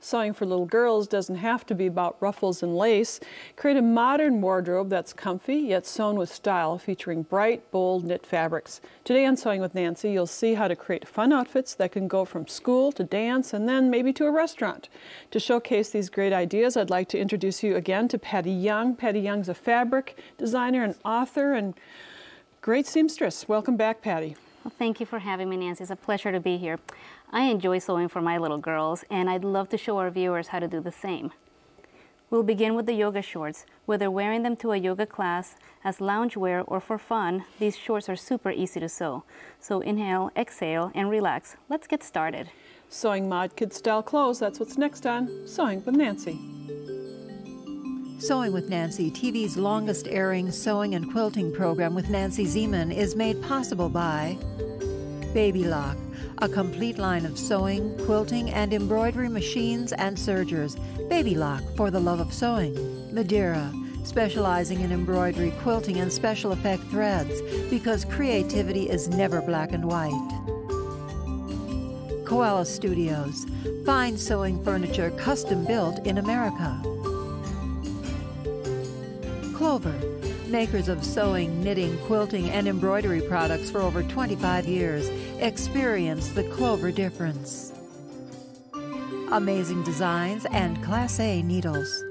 Sewing for little girls doesn't have to be about ruffles and lace. Create a modern wardrobe that's comfy yet sewn with style, featuring bright, bold knit fabrics. Today on Sewing with Nancy, you'll see how to create fun outfits that can go from school to dance and then maybe to a restaurant. To showcase these great ideas, I'd like to introduce you again to Patty Young. Patty Young's a fabric designer and author and great seamstress. Welcome back, Patty. Well, thank you for having me, Nancy. It's a pleasure to be here. I enjoy sewing for my little girls, and I'd love to show our viewers how to do the same. We'll begin with the yoga shorts. Whether wearing them to a yoga class, as loungewear, or for fun, these shorts are super easy to sew. So inhale, exhale, and relax. Let's get started. Sewing Mod Kid style clothes, that's what's next on Sewing with Nancy. Sewing with Nancy, TV's longest airing sewing and quilting program with Nancy Zieman, is made possible by Baby Lock, a complete line of sewing, quilting, and embroidery machines and sergers. Baby Lock, for the love of sewing. Madeira, specializing in embroidery, quilting, and special effect threads, because creativity is never black and white. Koala Studios, fine sewing furniture custom built in America. Clover, makers of sewing, knitting, quilting, and embroidery products for over 25 years. Experience the Clover difference. Amazing designs and Class A needles.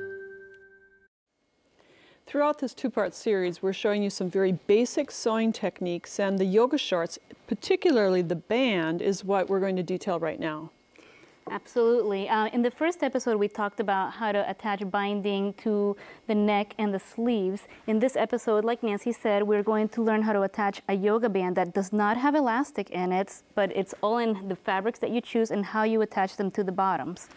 Throughout this two-part series, we're showing you some very basic sewing techniques, and the yoga shorts, particularly the band, is what we're going to detail right now. Absolutely. In the first episode, we talked about how to attach binding to the neck and the sleeves. In this episode, like Nancy said, we're going to learn how to attach a yoga band that does not have elastic in it, but it's all in the fabrics that you choose and how you attach them to the bottoms.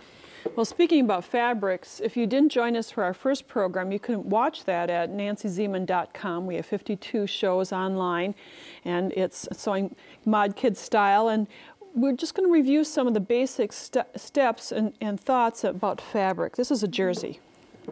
Well, speaking about fabrics, if you didn't join us for our first program, you can watch that at nancyzieman.com. We have 52 shows online, and it's Sewing Mod Kid style. And we're just going to review some of the basic steps and thoughts about fabric. This is a jersey.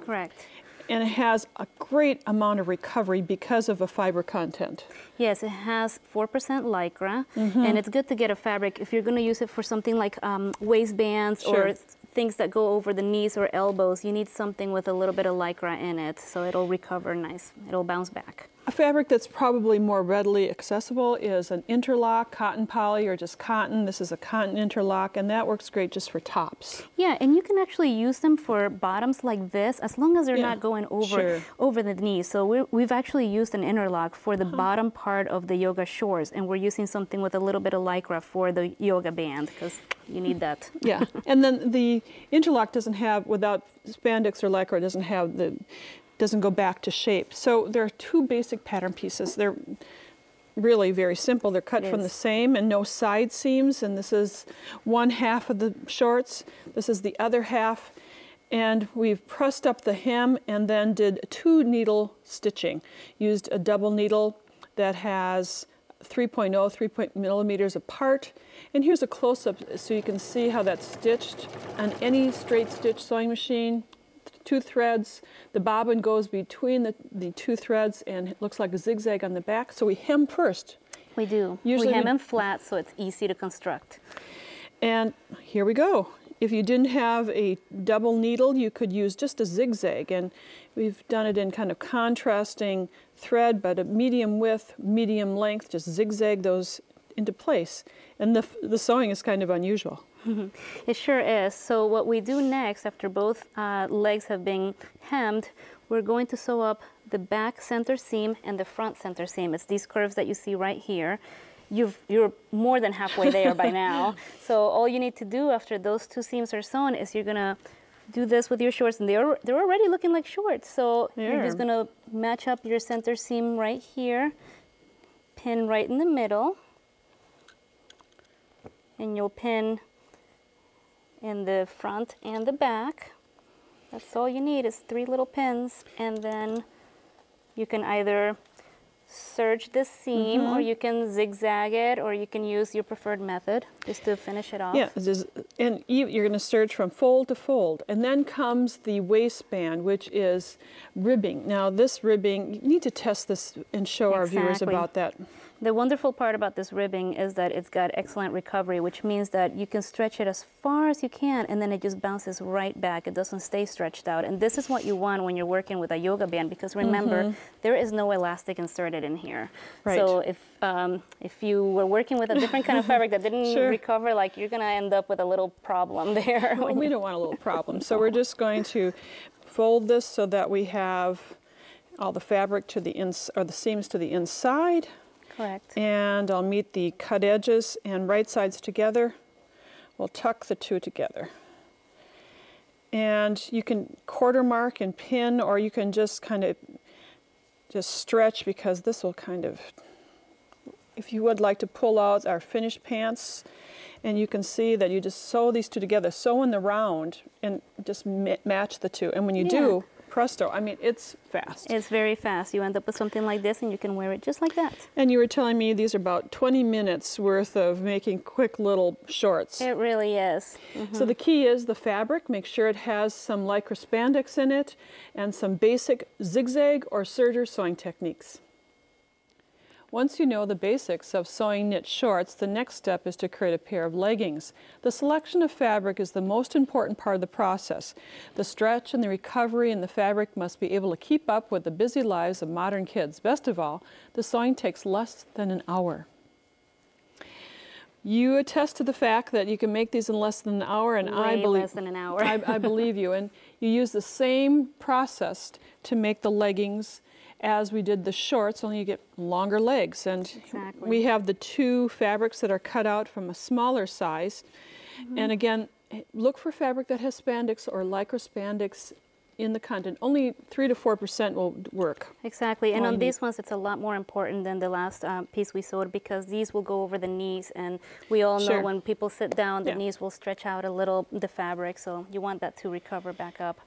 Correct. And it has a great amount of recovery because of the fiber content. Yes, it has 4% Lycra, and it's good to get a fabric if you're going to use it for something like waistbands or things that go over the knees or elbows. You need something with a little bit of Lycra in it, so it'll recover nice. It'll bounce back. A fabric that's probably more readily accessible is an interlock, cotton poly, or just cotton. This is a cotton interlock, and that works great just for tops. Yeah, and you can actually use them for bottoms like this, as long as they're not going over the knees. So we've actually used an interlock for the bottom part of the yoga shorts, and we're using something with a little bit of Lycra for the yoga band, because you need that. Yeah, and then the interlock doesn't have, without spandex or Lycra, doesn't go back to shape. So there are two basic pattern pieces. They're really very simple. They're cut from the same and no side seams, and this is one half of the shorts. This is the other half, and we've pressed up the hem and then did 2 needle stitching. Used a double needle that has 3 millimeters apart, and here's a close-up so you can see how that's stitched on any straight stitch sewing machine. 2 threads. The bobbin goes between the 2 threads, and it looks like a zigzag on the back. So we hem first. We do. Usually we hem them flat so it's easy to construct. And here we go. If you didn't have a double needle, you could use just a zigzag, and we've done it in kind of contrasting thread, but a medium width, medium length, just zigzag those into place. And the sewing is kind of unusual. It sure is. So what we do next, after both legs have been hemmed, we're going to sew up the back center seam and the front center seam. It's these curves that you see right here. You're more than halfway there by now. So all you need to do after those 2 seams are sewn is you're going to do this with your shorts, and they're already looking like shorts. So you're just going to match up your center seam right here, pin right in the middle, and you'll pin in the front and the back. That's all you need is 3 little pins, and then you can either serge the seam or you can zigzag it, or you can use your preferred method just to finish it off. Yeah, and you're going to serge from fold to fold, and then comes the waistband, which is ribbing. Now this ribbing, you need to test this and show our viewers about that. The wonderful part about this ribbing is that it's got excellent recovery, which means that you can stretch it as far as you can, and then it just bounces right back. It doesn't stay stretched out. And this is what you want when you're working with a yoga band, because remember, there is no elastic inserted in here. Right. So if you were working with a different kind of fabric that didn't recover, like, you're going to end up with a little problem there. Well, we don't want a little problem. So we're just going to fold this so that we have all the fabric to the the seams to the inside. Correct. And I'll meet the cut edges and right sides together. We'll tuck the two together. And you can quarter mark and pin, or you can just kind of just stretch, because this will kind of, if you would like to pull out our finished pants, and you can see that you just sew these two together, sew in the round, and just match the two. And when you do, presto, I mean, it's fast. It's very fast. You end up with something like this, and you can wear it just like that. And you were telling me these are about 20 minutes worth of making quick little shorts. It really is. So the key is the fabric. Make sure it has some lycra spandex in it and some basic zigzag or serger sewing techniques. Once you know the basics of sewing knit shorts, the next step is to create a pair of leggings. The selection of fabric is the most important part of the process. The stretch and the recovery in the fabric must be able to keep up with the busy lives of modern kids. Best of all, the sewing takes less than an hour. You attest to the fact that you can make these in less than an hour, and I believe less than an hour. I believe you. And you use the same process to make the leggings as we did the shorts, only you get longer legs. And we have the two fabrics that are cut out from a smaller size. And again, look for fabric that has spandex or lycra spandex in the content. Only 3 to 4% will work. Exactly, and on these ones, it's a lot more important than the last piece we sewed, because these will go over the knees, and we all know when people sit down, the knees will stretch out a little, the fabric, so you want that to recover back up.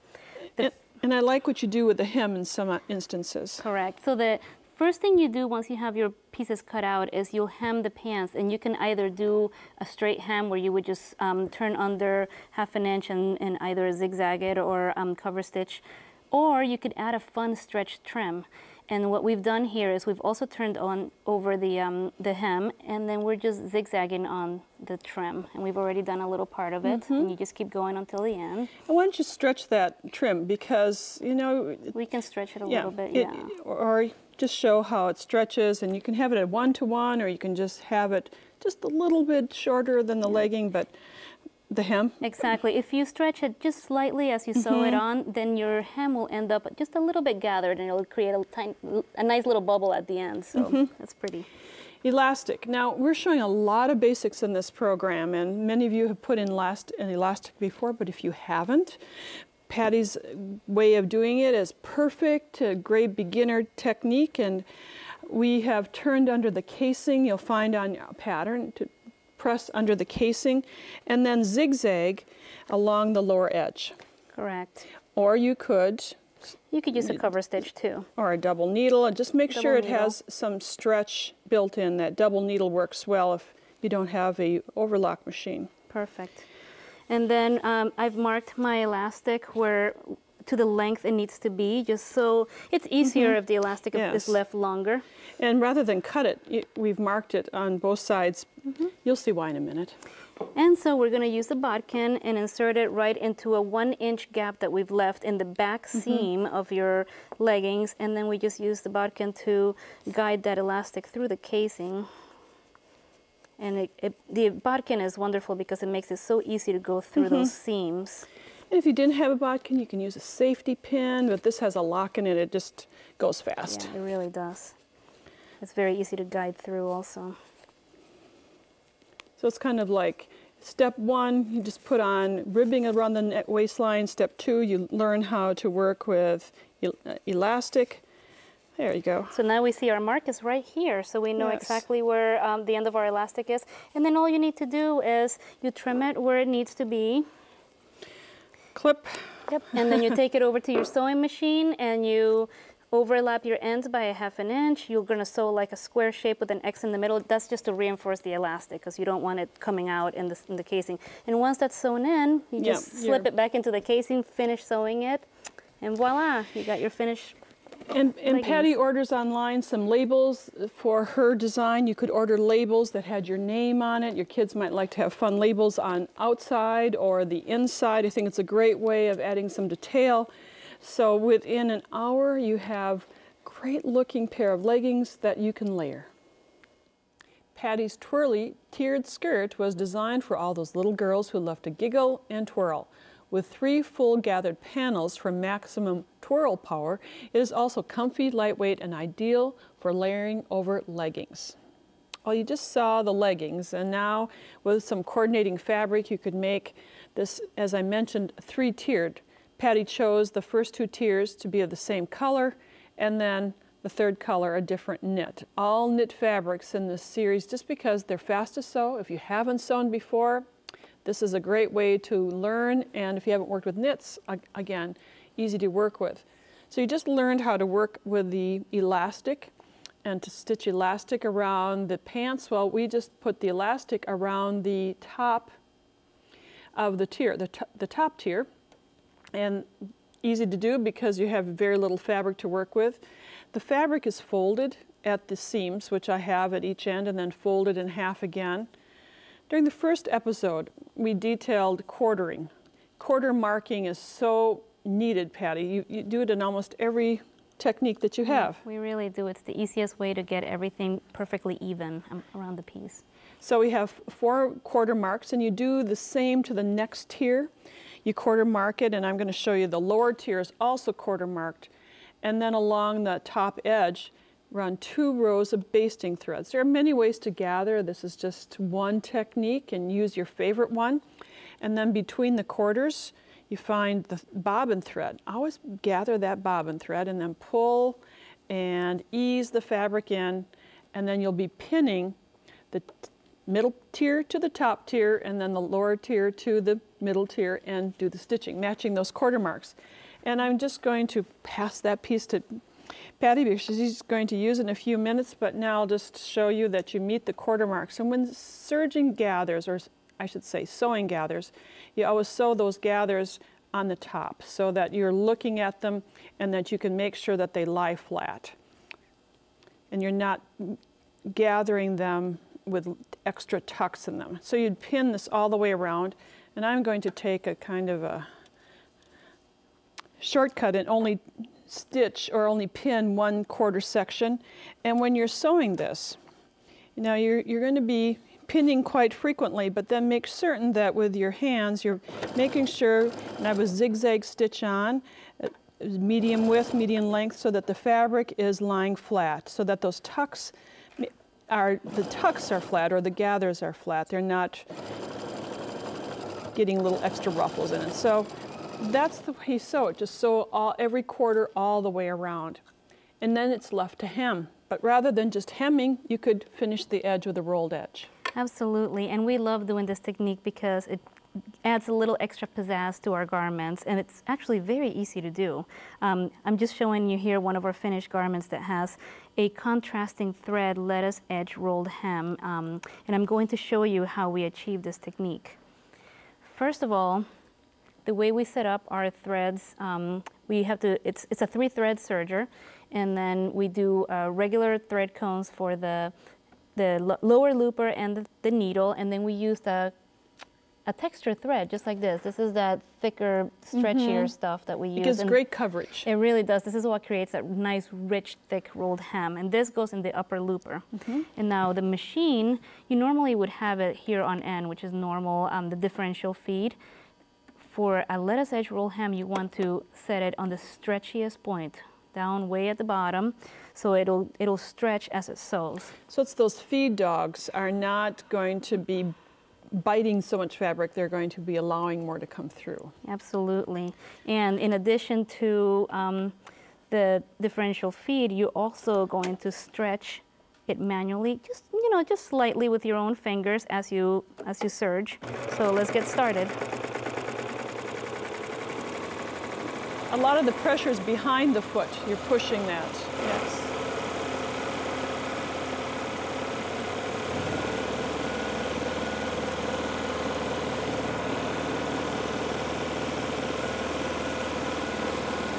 And I like what you do with the hem in some instances. Correct. So the first thing you do once you have your pieces cut out is you'll hem the pants, and you can either do a straight hem where you would just turn under 1/2 inch and either zigzag it or cover stitch, or you could add a fun stretch trim. And what we've done here is we've also turned on over the hem, and then we're just zigzagging on the trim. And we've already done a little part of it, and you just keep going until the end. And why don't you stretch that trim, because, you know... We can stretch it a little bit, or just show how it stretches, and you can have it at 1-to-1, or you can just have it just a little bit shorter than the legging, but the hem. Exactly. If you stretch it just slightly as you sew it on, then your hem will end up just a little bit gathered, and it'll create a nice little bubble at the end. So that's pretty. Elastic. Now, we're showing a lot of basics in this program, and many of you have put in an elastic before, but if you haven't, Patty's way of doing it is perfect, a great beginner technique, and we have turned under the casing. You'll find on your pattern to press under the casing, and then zigzag along the lower edge. Correct. Or you could use a cover stitch too. Or a double needle, and just make sure it has some stretch built in. That double needle works well if you don't have a overlock machine. Perfect. And then I've marked my elastic to the length it needs to be, just so it's easier if the elastic is left longer. And rather than cut it, we've marked it on both sides. You'll see why in a minute. And so we're going to use the bodkin and insert it right into a 1-inch gap that we've left in the back seam of your leggings, and then we just use the bodkin to guide that elastic through the casing. And the bodkin is wonderful because it makes it so easy to go through those seams. And if you didn't have a bodkin, you can use a safety pin, but this has a lock in it. It just goes fast. Yeah, it really does. It's very easy to guide through also. So it's kind of like step 1, you just put on ribbing around the waistline. Step 2, you learn how to work with elastic. There you go. So now we see our mark is right here, so we know exactly where the end of our elastic is. And then all you need to do is you trim it where it needs to be. Clip. Yep. And then you take it over to your sewing machine and you overlap your ends by a 1/2 inch. You're going to sew like a square shape with an X in the middle. That's just to reinforce the elastic because you don't want it coming out in the casing. And once that's sewn in, you just slip it back into the casing, finish sewing it, and voila, you got your finished And Patty leggings. orders online some labels for her design. You could order labels that had your name on it. Your kids might like to have fun labels on outside or the inside. I think it's a great way of adding some detail. So within an hour, you have a great looking pair of leggings that you can layer. Patty's twirly tiered skirt was designed for all those little girls who love to giggle and twirl. With 3 full gathered panels for maximum twirl power, it is also comfy, lightweight, and ideal for layering over leggings. Well, you just saw the leggings, and now with some coordinating fabric, you could make this, as I mentioned, 3-tiered. Patty chose the first 2 tiers to be of the same color, and then the third color a different knit. All knit fabrics in this series just because they're fast to sew. If you haven't sewn before, this is a great way to learn, and if you haven't worked with knits, again, easy to work with. So you just learned how to work with the elastic and to stitch elastic around the pants. Well, we just put the elastic around the top of the tier, the top tier, and easy to do because you have very little fabric to work with. The fabric is folded at the seams, which I have at each end, and then folded in half again. During the first episode, we detailed quartering. Quarter marking is so needed, Patty. You do it in almost every technique that you have. We really do. It's the easiest way to get everything perfectly even around the piece. So we have 4 quarter marks, and you do the same to the next tier. You quarter mark it, and I'm going to show you the lower tier is also quarter marked. And then along the top edge, run 2 rows of basting threads. There are many ways to gather. This is just one technique, and use your favorite one. And then between the quarters, you find the bobbin thread. Always gather that bobbin thread and then pull and ease the fabric in, and then you'll be pinning the middle tier to the top tier and then the lower tier to the middle tier and do the stitching, matching those quarter marks. And I'm just going to pass that piece to Patty because she's going to use it in a few minutes, but now I'll just show you that you meet the quarter marks. And when serging gathers, or I should say sewing gathers, you always sew those gathers on the top so that you're looking at them and that you can make sure that they lie flat. And you're not gathering them with extra tucks in them. So you'd pin this all the way around, and I'm going to take a kind of a shortcut and only stitch or only pin 1 quarter section. And when you're sewing this, now you're going to be pinning quite frequently, but then make certain that with your hands you're making sure, and I was zigzag stitch on, medium width, medium length, so that the fabric is lying flat, so that those tucks the tucks are flat or the gathers are flat. They're not getting little extra ruffles in it. So that's the way you sew it. Just sew every quarter all the way around. And then it's left to hem. But rather than just hemming, you could finish the edge with a rolled edge. Absolutely, and we love doing this technique because it adds a little extra pizzazz to our garments, and it's actually very easy to do. I'm just showing you here one of our finished garments that has a contrasting thread lettuce edge rolled hem, and I'm going to show you how we achieve this technique. First of all, the way we set up our threads, we have to, it's a 3-thread serger, and then we do regular thread cones for the lower looper and the needle, and then we used a texture thread just like this. This is that thicker, stretchier stuff that we use. It gives great coverage. It really does. This is what creates that nice, rich, thick rolled hem, and this goes in the upper looper. And now the machine, you normally would have it here on end, which is normal, the differential feed. For a lettuce edge roll hem, you want to set it on the stretchiest point, down way at the bottom, so it'll stretch as it sews. So it's those feed dogs are not going to be biting so much fabric, they're going to be allowing more to come through. Absolutely. And in addition to the differential feed, you're also going to stretch it manually, just slightly with your own fingers as you serge. So let's get started. A lot of the pressure is behind the foot. You're pushing that. Yes.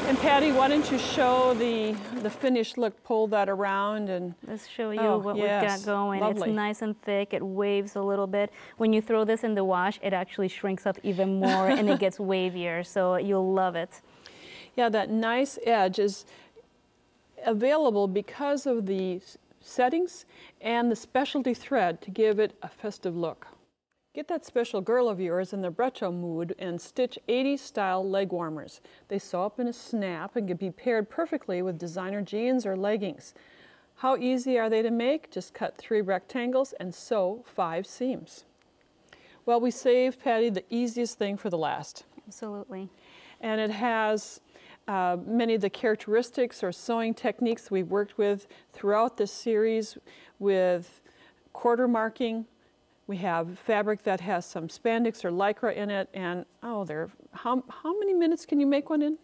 And Patty, why don't you show the finished look, pull that around and... Let's show you Oh, what yes. we've got going. Lovely. It's nice and thick, it waves a little bit. When you throw this in the wash, it actually shrinks up even more and it gets wavier, so you'll love it. Yeah, that nice edge is available because of the settings and the specialty thread to give it a festive look. Get that special girl of yours in the retro mood and stitch 80s style leg warmers. They sew up in a snap and can be paired perfectly with designer jeans or leggings. How easy are they to make? Just cut 3 rectangles and sew 5 seams. Well, we saved, Patty, the easiest thing for the last. Absolutely. And it has many of the characteristics or sewing techniques we've worked with throughout this series with quarter marking. We have fabric that has some spandex or lycra in it, and how many minutes can you make one in?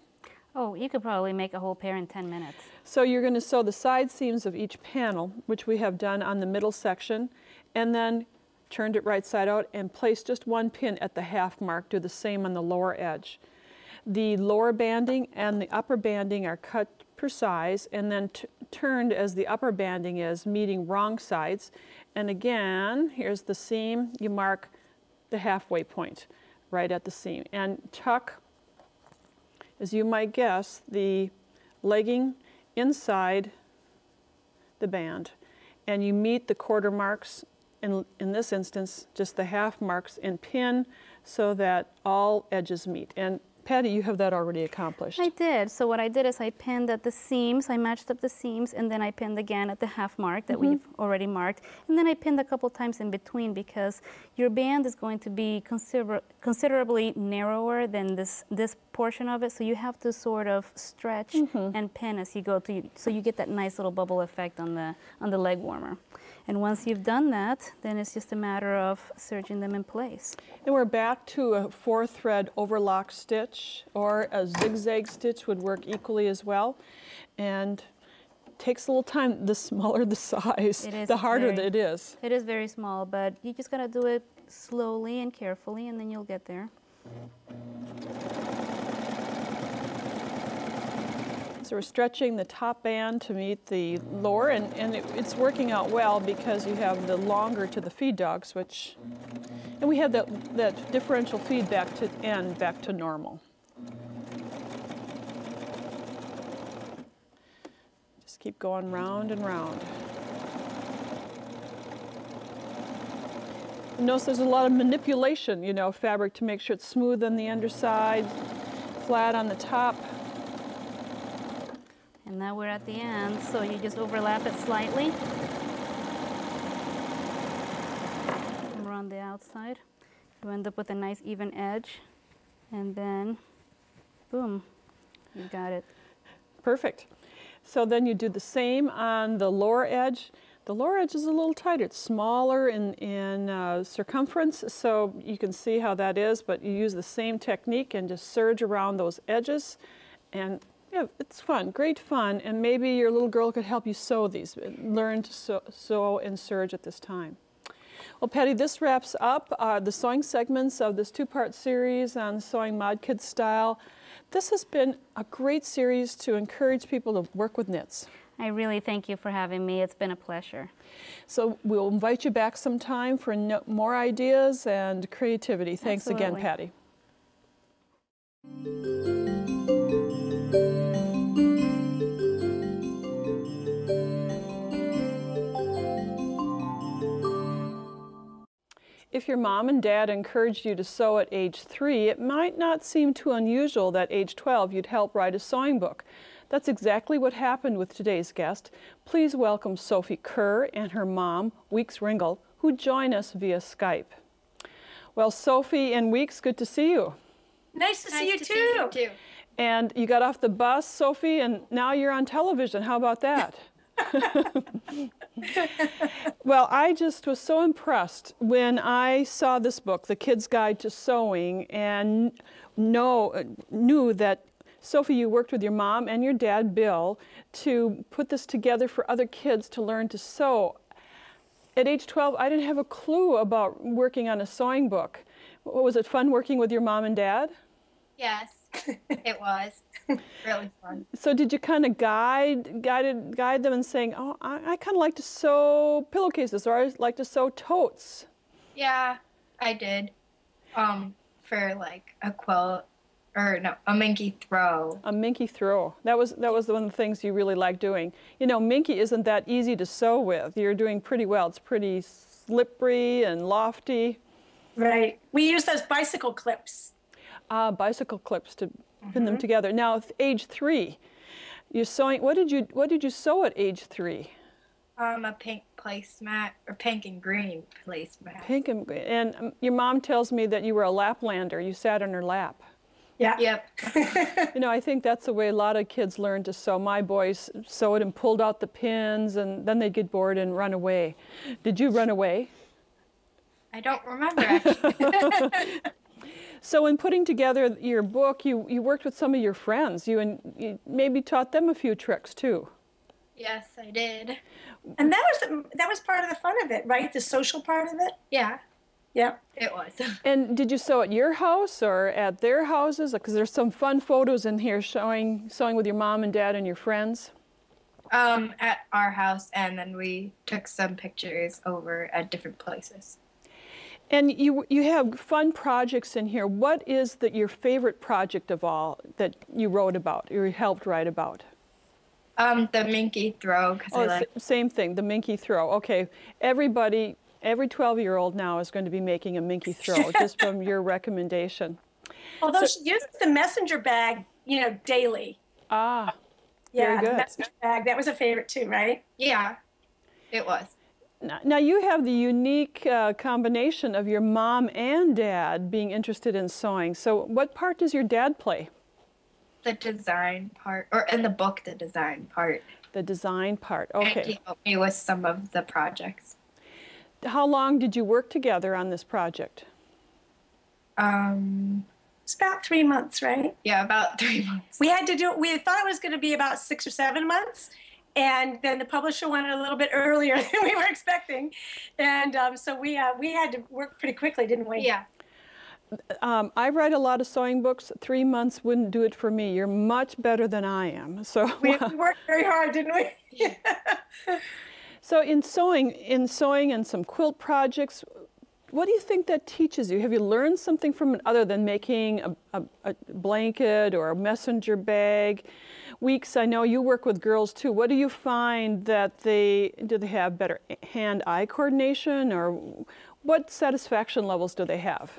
Oh, you could probably make a whole pair in 10 minutes. So you're going to sew the side seams of each panel, which we have done on the middle section, and then turned it right side out and place just 1 pin at the half mark. Do the same on the lower edge. The lower banding and the upper banding are cut per size and then turned as the upper banding is, meeting wrong sides. And again, here's the seam. You mark the halfway point right at the seam. And tuck, as you might guess, the legging inside the band. And you meet the quarter marks, in this instance, just the half marks, and pin so that all edges meet. And Patty, you have that already accomplished. I did. So what I did is I pinned at the seams, I matched up the seams, and then I pinned again at the half mark that we've already marked. And then I pinned a couple times in between because your band is going to be considerably narrower than this portion of it. So you have to sort of stretch and pin as you go to, so you get that nice little bubble effect on the leg warmer. And once you've done that, then it's just a matter of serging them in place. And we're back to a 4-thread overlock stitch, or a zigzag stitch would work equally as well. And it takes a little time. The smaller the size, the harder it is. It is very small, but you just gotta do it slowly and carefully, and then you'll get there. So we're stretching the top band to meet the lower, and it's working out well because you have the longer to the feed dogs, and we have that differential feed back to normal. Just keep going round and round. Notice there's a lot of manipulation, fabric to make sure it's smooth on the underside, flat on the top. And now we're at the end, so you just overlap it slightly. And around the outside. You end up with a nice even edge. And then, boom, you got it. Perfect. So then you do the same on the lower edge. The lower edge is a little tighter. It's smaller in circumference, so you can see how that is, but you use the same technique and just serge around those edges. And yeah, it's fun, great fun, and maybe your little girl could help you sew these, learn to sew and serge at this time. Well, Patty, this wraps up the sewing segments of this 2-part series on sewing Mod Kids style. This has been a great series to encourage people to work with knits. I really thank you for having me. It's been a pleasure. So we'll invite you back sometime for more ideas and creativity. Thanks again, Patty. If your mom and dad encouraged you to sew at age 3, it might not seem too unusual that age 12 you'd help write a sewing book. That's exactly what happened with today's guest. Please welcome Sophie Kerr and her mom, Weeks Ringel, who join us via Skype. Well, Sophie and Weeks, good to see you. Nice to see you too. And you got off the bus, Sophie, and now you're on television. How about that? Well, I just was so impressed when I saw this book, The Kid's Guide to Sewing, and knew that, Sophie, you worked with your mom and your dad, Bill, to put this together for other kids to learn to sew. At age 12, I didn't have a clue about working on a sewing book. Was it fun working with your mom and dad? Yes, It was really fun. So did you kind of guide them in saying, oh, I kind of like to sew pillowcases, or I like to sew totes? Yeah, I did. For like a quilt, or no, a Minky throw. A Minky throw. That was one of the things you really liked doing. You know, Minky isn't that easy to sew with. You're doing pretty well. It's pretty slippery and lofty. Right. We use those bicycle clips. Bicycle clips to pin them together. Now, age 3, you're sewing. What did you sew at age 3? A pink placemat, or pink and green placemat. Pink and green. And your mom tells me that you were a Laplander. You sat on her lap. Yeah. Yep. You know, I think that's the way a lot of kids learn to sew. My boys sewed and pulled out the pins, and then they'd get bored and run away. Did you run away? I don't remember actually. So in putting together your book, you worked with some of your friends. You maybe taught them a few tricks too. Yes, I did. And that was part of the fun of it, right? The social part of it. Yeah, Yeah. it was. And did you sew at your house or at their houses? Because there's some fun photos in here showing sewing with your mom and dad and your friends. At our house, and then we took some pictures over at different places. And you have fun projects in here. What is your favorite project of all that you wrote about or you helped write about? The Minky throw, because I like. Same thing, the Minky throw. Okay, every 12-year-old now is going to be making a Minky throw just from your recommendation. Although she uses the messenger bag, you know, daily. Ah, Yeah, very good. the messenger bag. That was a favorite too, right? Yeah, it was. Now you have the unique combination of your mom and dad being interested in sewing. So what part does your dad play? The design part, or in the book, the design part. The design part, And okay. he helped me with some of the projects. How long did you work together on this project? It's about 3 months, right? Yeah, about 3 months. We had to do. We thought it was going to be about 6 or 7 months, and then the publisher wanted a little bit earlier than we were expecting, and so we had to work pretty quickly, didn't we? Yeah. I write a lot of sewing books. 3 months wouldn't do it for me. You're much better than I am. So We worked very hard, didn't we? So in sewing and some quilt projects, what do you think that teaches you? Have you learned something from it other than making a blanket or a messenger bag? Weeks, I know you work with girls too. What do you find that do they have better hand-eye coordination, or what satisfaction levels do they have?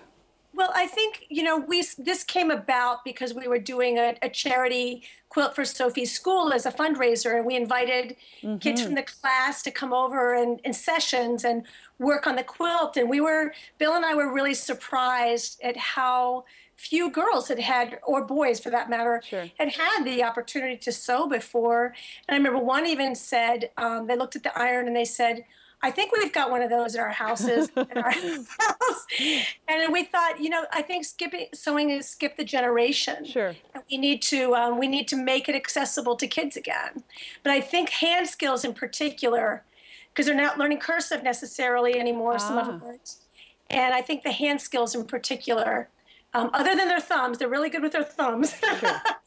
Well, I think, you know, this came about because we were doing a charity quilt for Sophie's school as a fundraiser, and we invited kids from the class to come over in sessions and work on the quilt. And Bill and I were really surprised at how few girls had, or boys for that matter, Sure. had the opportunity to sew before. And I remember one even said, they looked at the iron and they said, I think we've got one of those in our houses. in our house. And we thought, you know, I think sewing is skip the generation. Sure. And we need to make it accessible to kids again. But I think hand skills in particular, because they're not learning cursive necessarily anymore, some of them aren't. And I think the hand skills in particular, other than their thumbs, they're really good with their thumbs.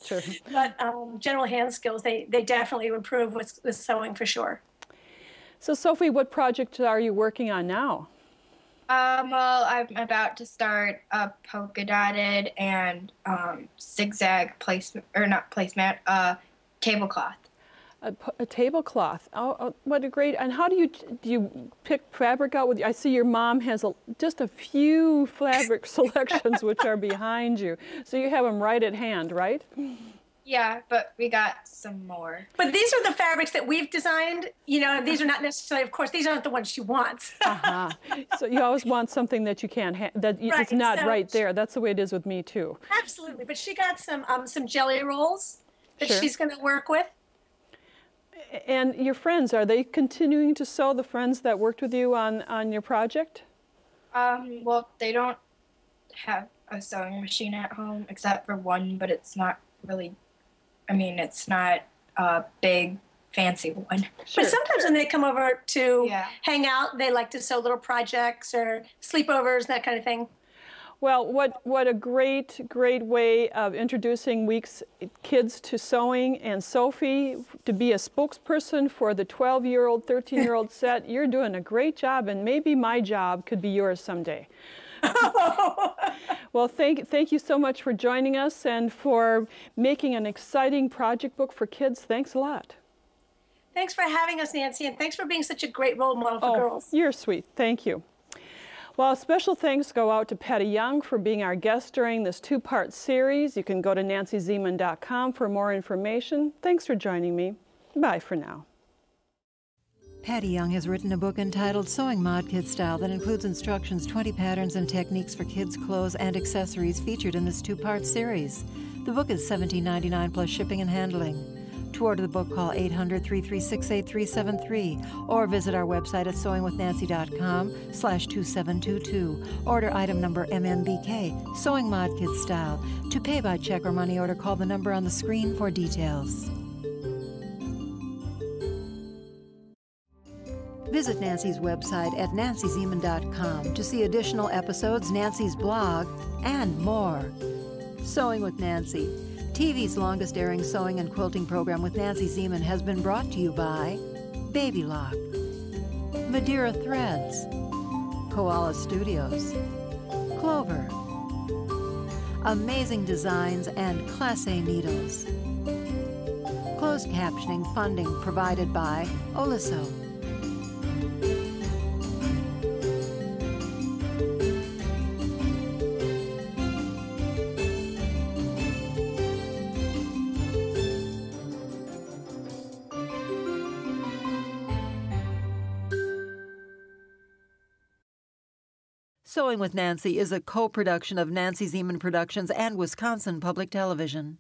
Sure. But general hand skills, they definitely improve with sewing for sure. So Sophie, what project are you working on now? Well, I'm about to start a polka dotted and zigzag tablecloth. A tablecloth. Oh, what a great! And how do you pick fabric out with? I see your mom has just a few fabric selections which are behind you, so you have them right at hand, right? Yeah, but we got some more. But these are the fabrics that we've designed. You know, these are not necessarily, of course, these aren't the ones she wants. So you always want something that you can't it's not right there. That's the way it is with me too. Absolutely. But she got some jelly rolls that Sure. she's going to work with. And your friends, are they continuing to sew, the friends that worked with you on your project? Well, they don't have a sewing machine at home except for one, but it's not really, it's not a big, fancy one. Sure. But sometimes when they come over to Yeah. hang out, they like to sew little projects or sleepovers, that kind of thing. Well, what a great way of introducing Week's kids to sewing, and Sophie, to be a spokesperson for the 12-year-old, 13-year-old set. You're doing a great job, and maybe my job could be yours someday. Well, thank you so much for joining us and for making an exciting project book for kids. Thanks a lot. Thanks for having us, Nancy, and thanks for being such a great role model for girls. You're sweet. Thank you. Well, special thanks go out to Patty Young for being our guest during this two-part series. You can go to nancyzieman.com for more information. Thanks for joining me. Bye for now. Patty Young has written a book entitled Sewing Mod Kit Style that includes instructions, 20 patterns, and techniques for kids' clothes and accessories featured in this two-part series. The book is $17.99 plus shipping and handling. To order the book, call 800-336-8373 or visit our website at sewingwithnancy.com/2722. Order item number MMBK, Sewing Mod Kit Style. To pay by check or money order, call the number on the screen for details. Visit Nancy's website at nancyzieman.com to see additional episodes, Nancy's blog, and more. Sewing with Nancy, TV's longest-airing sewing and quilting program with Nancy Zieman, has been brought to you by Baby Lock, Madeira Threads, Koala Studios, Clover, Amazing Designs, and Class A Needles. Closed captioning funding provided by Oliso. Sewing with Nancy is a co-production of Nancy Zieman Productions and Wisconsin Public Television.